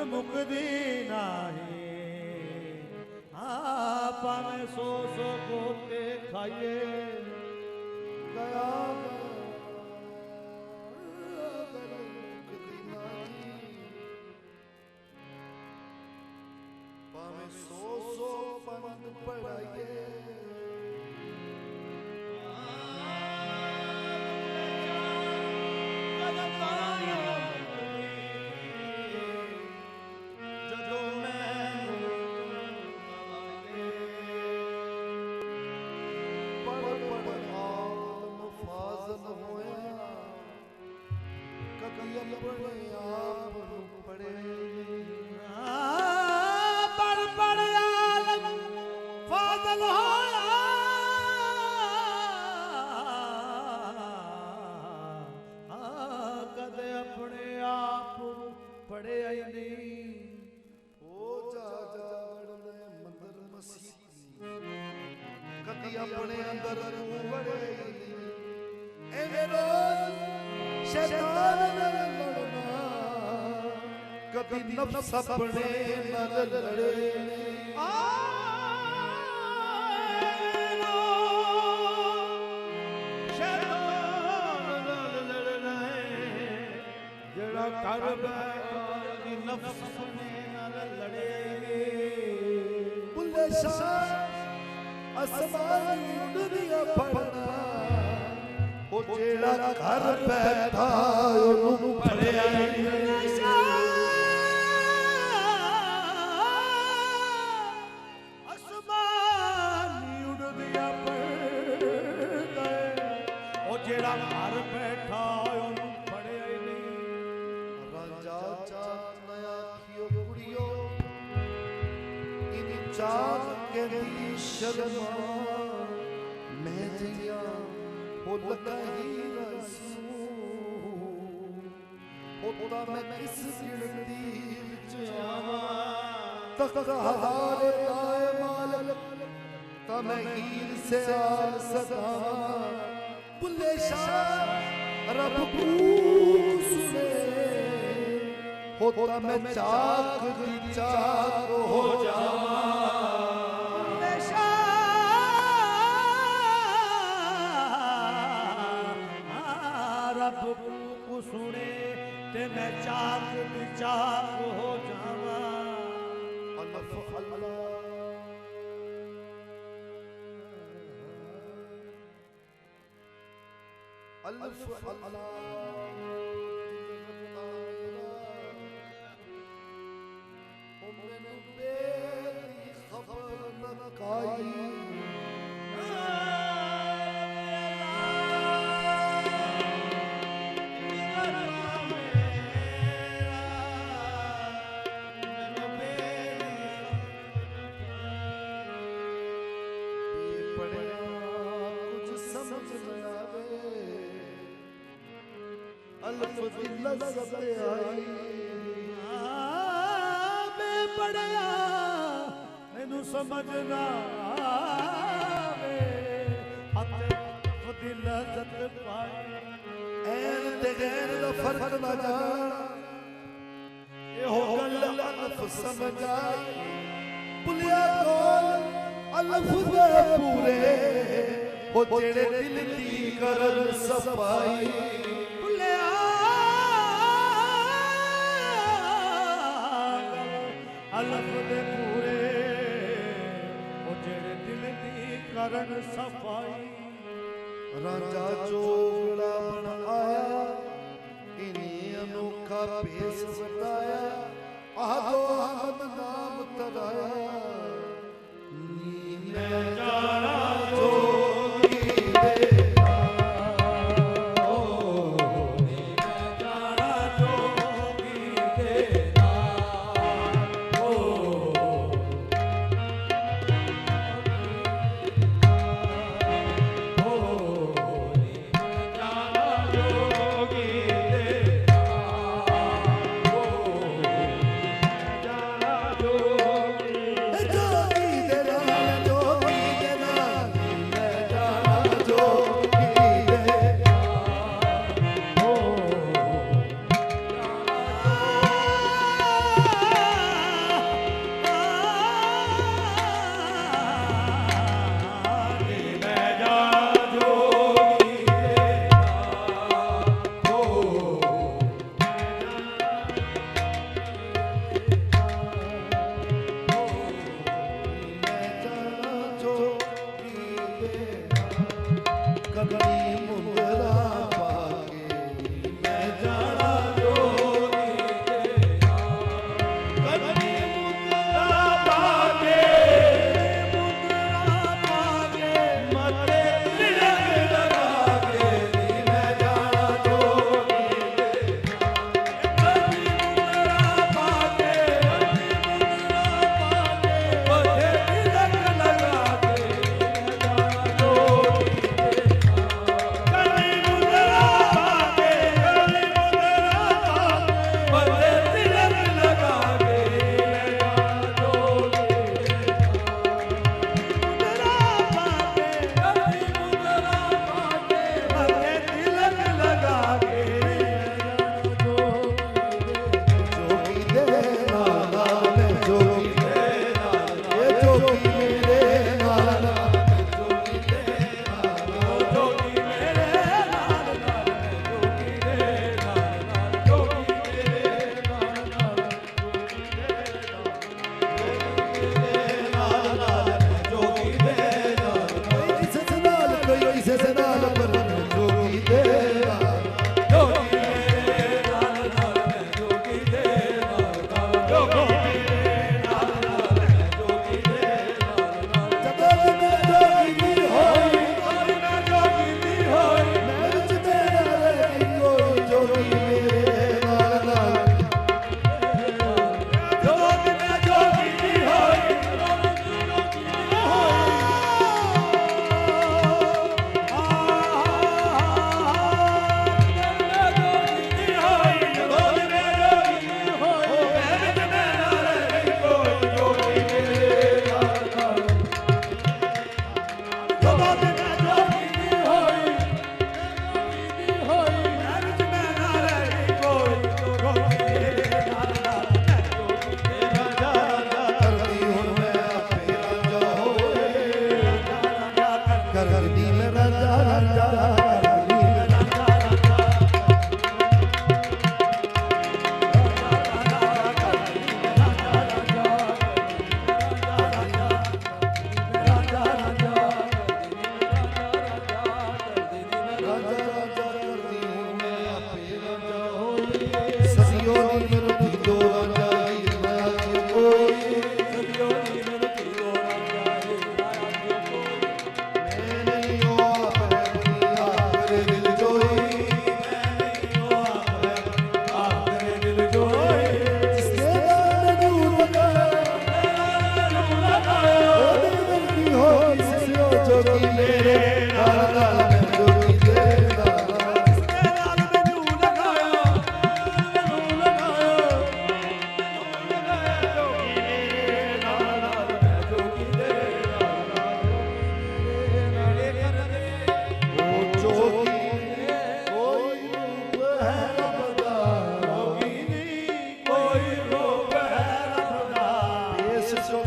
मुक्ति नहीं आप में सो को खाइए गया पामे सो पंथ पढ़ाइए अपने अंदर कभी नफ्स अपने लड़े जड़ा कर नफ्स अपने लड़े बुल्ले शाह आसमान दुनिया पढ़ना ओ जेड़ा घर बैठा ओनू पढ़िया आसमान दुनिया पढ़दा ओ जेड़ा घर बैठा ओनू पढ़िया नहीं राजा चा नया खियो कुड़ियो इन चांद के शर्मा मैं जिया हो लगा ही रसू होता मैं किस गिनती विच आवा तक हवारे ताए मालिक ता मैं हीर से आल सदा बुल्ले शाह रब को सुने होता मैं चाक दी चाक हो जावा सुने ते मैं चाक विचाक हो जावा अल्लाह अल्लाह अल्लाह उम्र बेरी खबर न काई मैं पढ़िया मैनू समझना लज़त पाई ऐन ते गैर दा फर्क ना जाना एहो गल अल्फ समझ आई भुलिया कौन अल्फ दे पूरे ओ जेड़े दिल दी करन सफाई अल्फ दे पूरे ओ जेड़े दिल दी करन सफाई राजा चोगड़ा बन आया इन्हीं अनोखा भेस बताया आदो हम नाम तराया नींद जाना जोगी दे किसे से नाल पर जोगी दे जोगी मेरे नाल नाल मैं जोगी दे जोगी मेरे नाल नाल मैं जोगी दे जब मैं जोगी होई मैं जोगी होई मैं विच मेरा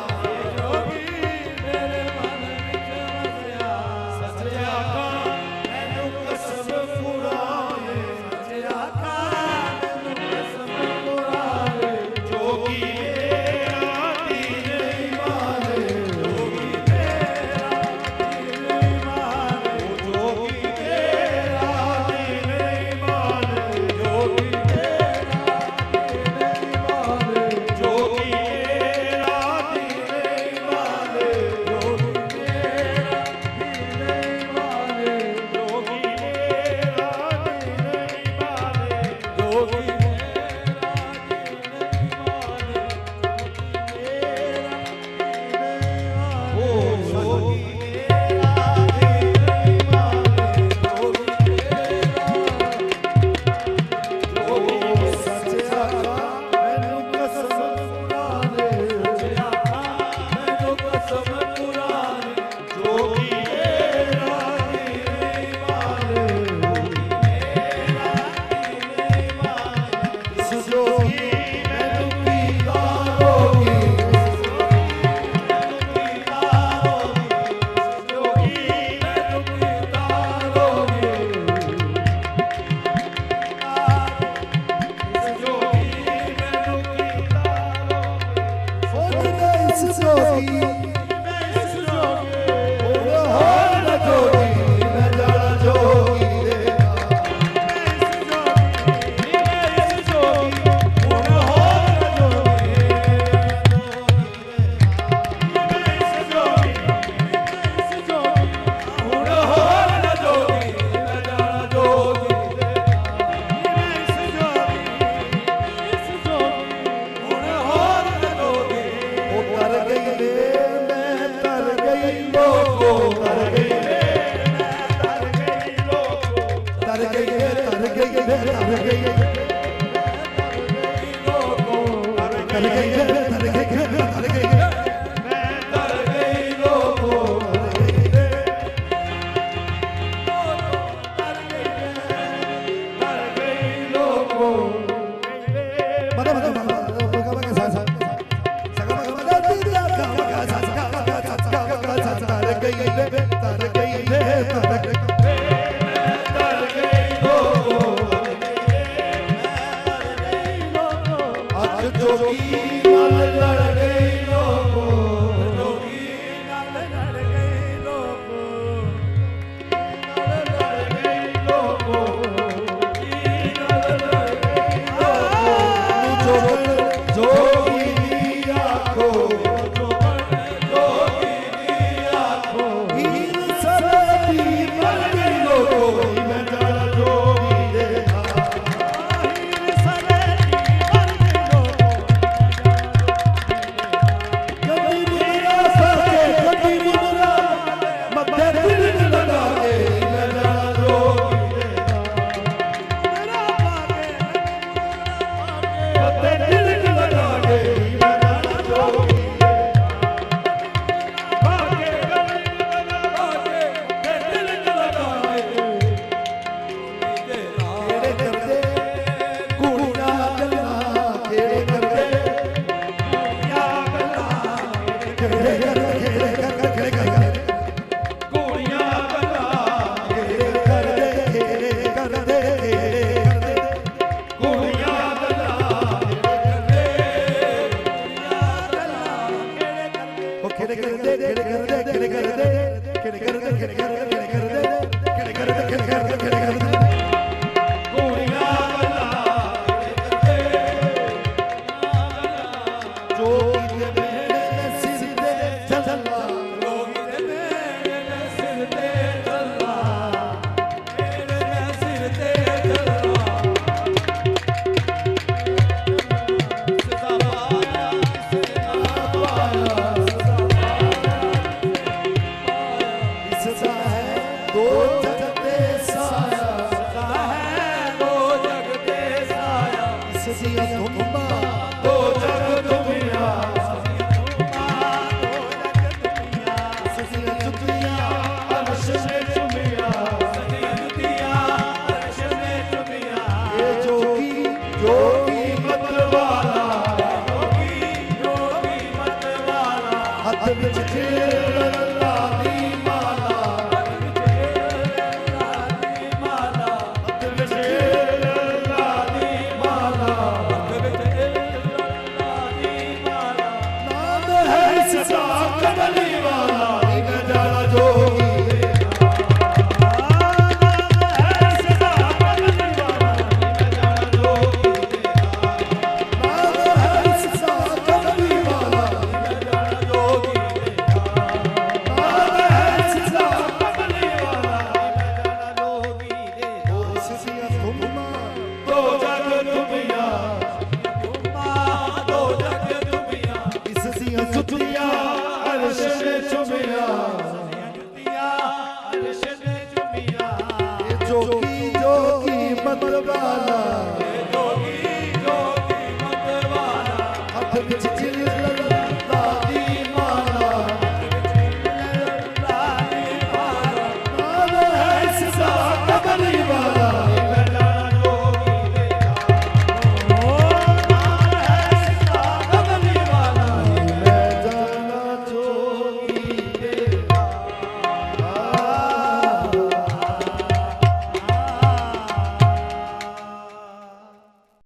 कोई जोगी मेरे नाल नाल ਗਈ ਵੇ ਤਰ ਗਈ ਵੇ ਤਰ ਗਈ ਤਰ ਗਈ ਲੋਕੋ ਅੱਜ ਜੋਗੀ ਨਾਲ ਲੜ ਗਈ ਲੋਕੋ ਜੋਗੀ ਨਾਲ ਲੜ ਗਈ ਲੋਕੋ ਨਾਲ ਲੜ ਗਈ ਲੋਕੋ ਜੀ ਨਾਲ ਲੜ ਗਈ ਲੋਕੋ ਜੋਗੀ ਦੀ ਆਖੋ ਜੋਗੀ ਦੀ ਆਖੋ ਹੀਰ ਸਦੀ ਮਰ ਗਈ ਲੋਕੋ ਮੈਂ ਜਾਣਾ ਜੋਗੀ ਦੇ ਹੀਰ ਸਦੀ ਮਰ ਗਈ ਲੋਕੋ ਕਦੀ ਮੁਰਾ ਸਕੇ ਕਦੀ ਮੁਰਾ ਮੱਥੇ ਦਿਲ ਲਗਾ ਕੇ ਮੈਂ ਜਾਣਾ ਜੋਗੀ ਦੇ ਮੇਰਾ ਪਾਗੇ ਮੱਥੇ ਦਿਲ ਲਗਾ ਕੇ ਮੈਂ ਜਾਣਾ ਜੋਗੀ ਪਾਗੇ ਪਾਗੇ ਤੇ ਦਿਲ ਲਗਾਏ ਕਿਹੜੇ ਕਰਦੇ ਕੁੜੀਆਂ ਗੱਲਾਂ ਕਿਹੜੇ ਕਰਦੇ ਕੁੜੀਆਂ ਗੱਲਾਂ ਕਿਹੜੇ ਕਰਦੇ ਕੁੜੀਆਂ ਗੱਲਾਂ ਕਿਹੜੇ ਕਰਦੇ ਕੁੜੀਆਂ ਗੱਲਾਂ ਉਹ ਕਿਹੜੇ ਕਰਦੇ ਕਿਹੜੇ ਕਰਦੇ ਕਿਹੜੇ ਕਰਦੇ ਕਿਹੜੇ ਕਰਦੇ ਕਿਹੜੇ ਕਰਦੇ ਕਿਹੜੇ ਕਰਦੇ ਕਿਹੜੇ ਕਰਦੇ ਕਿਹੜੇ ਕਰਦੇ ਕਿਹੜੇ ਕਰਦੇ ਕੁੜੀਆਂ ਗੱਲਾਂ ਜੋ ਕੀਤੇ ਮੇਰੇ ਸਿਰ ਤੇ ਚੱਲਾ ਲੋਗੀ ਦੇ ਮੇਰੇ ਸਿਰ ਤੇ ਚੱਲਾ ਮੇਰੇ ਸਿਰ ਤੇ ਚੱਲਾ ਸਦਾ ਪਾਇਆ ਸਦਾ ਪਾਇਆ ਇਸ ਦਾ ਹੈ ਦੋ ਜਗਤ ਦੇ ਸਾਇਆ ਸਦਾ ਹੈ ਦੋ ਜਗ ਤੇ ਸਾਇਆ ਇਸ ਦੀਆਂ ਧੁੰਮਾਂ ਦੋ ਜਗ ਦੁਨੀਆ ਇਸ ਦੀਆਂ ਚੁੱਕੀਆਂ ਅਰਸ਼ ਨੇ ਚੁੰਮਿਆ ਸਦੀਆਂ ਜੁੱਤੀਆਂ ਅਰਸ਼ ਨੇ ਚੁੰਮਿਆ ਇਹ ਜੋਗੀ ਮਤ ਵਾਲਾ ਜੋਗੀ ਮਤ ਵਾਲਾ ਹੱਥ ਵਿੱਚ ਖੇਲ ਅੱਲਾ ਦੀ ਮਾਲਾ ਹੱਥ ਵਿੱਚ ਖੇਲ ਅੱਲਾ ਦੀ ਮਾਲਾ ਨਾਮ ਹੈ ਸਦਾ ਕਮਲੀ ਵਾਲਾ ਮੈਂ ਜਾਣਾ ਜੋਗੀ ਦੇ ਨਾਮ ਹੈ ਸਦਾ ਕਮਲੀ ਵਾਲਾ ਨਾਮ ਹੈ ਸਦਾ ਇਸ ਦੀਆਂ ਧੁੰਮਾਂ ਇਸ ਦੀਆਂ ਸੁੱਤੀਆਂ ਅਰਸ਼ ਨੇ ਚੁੰਮਿਆ